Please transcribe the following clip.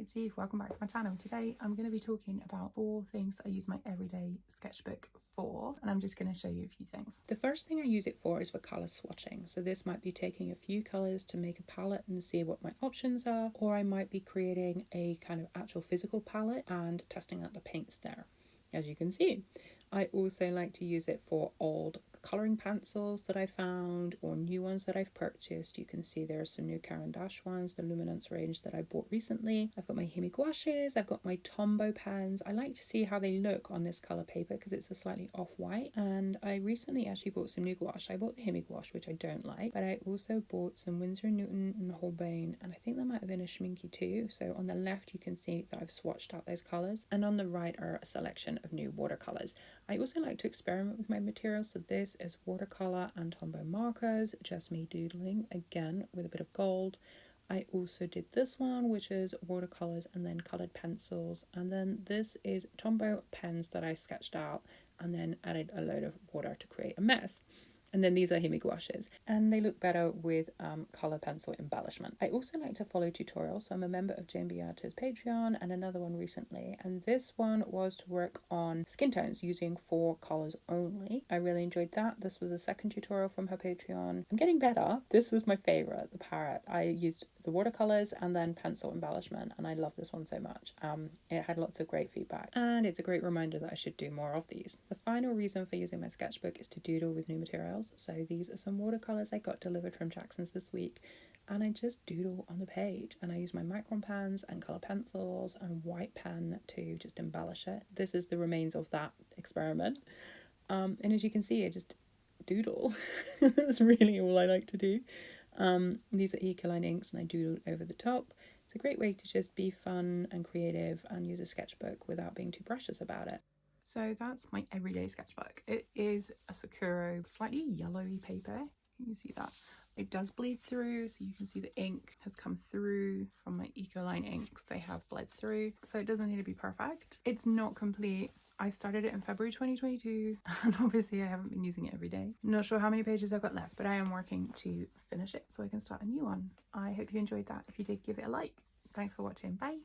it's Eve. Welcome back to my channel. Today I'm going to be talking about 4 things that I use my everyday sketchbook for, and I'm just going to show you a few things. The first thing I use it for is for colour swatching. So this might be taking a few colours to make a palette and see what my options are, or I might be creating a kind of actual physical palette and testing out the paints there. As you can see, I also like to use it for old colouring pencils that I found or new ones that I've purchased. You can see there are some new Caran d'Ache ones, the Luminance range that I bought recently. I've got my Gouaches, I've got my Tombow pens. I like to see how they look on this colour paper because it's a slightly off-white. And I recently actually bought some new gouache. I bought the Gouache, which I don't like, but I also bought some Winsor & Newton and Holbein, and I think there might have been a Schmincke too. So on the left you can see that I've swatched out those colours, and on the right are a selection of new watercolours. I also like to experiment with my materials, so this is Watercolour and Tombow markers, just me doodling again with a bit of gold. I also did this one, which is watercolours and then coloured pencils, and then this is Tombow pens that I sketched out and then added a load of water to create a mess. And then these are Gouaches, and they look better with colour pencil embellishment. I also like to follow tutorials, so I'm a member of Jane Beatta's Patreon and another one recently, and this one was to work on skin tones using 4 colours only. I really enjoyed that. This was the second tutorial from her Patreon. I'm getting better. This was my favourite, the parrot. I used the watercolours and then pencil embellishment, and I love this one so much. It had lots of great feedback, and it's a great reminder that I should do more of these. The final reason for using my sketchbook is to doodle with new materials. So these are some watercolours I got delivered from Jackson's this week, and I just doodle on the page, and I use my micron pens and colour pencils and white pen to just embellish it. This is the remains of that experiment, and as you can see, I just doodle. That's really all I like to do. These are Ecoline inks, and I doodled over the top. It's a great way to just be fun and creative and use a sketchbook without being too precious about it. So that's my everyday sketchbook. It is a Sakura, slightly yellowy paper. Can you see that? It does bleed through, so you can see the ink has come through from my Ecoline inks. They have bled through, so it doesn't need to be perfect. It's not complete. I started it in February 2022, and obviously I haven't been using it every day. Not sure how many pages I've got left, but I am working to finish it so I can start a new one. I hope you enjoyed that. If you did, give it a like. Thanks for watching. Bye.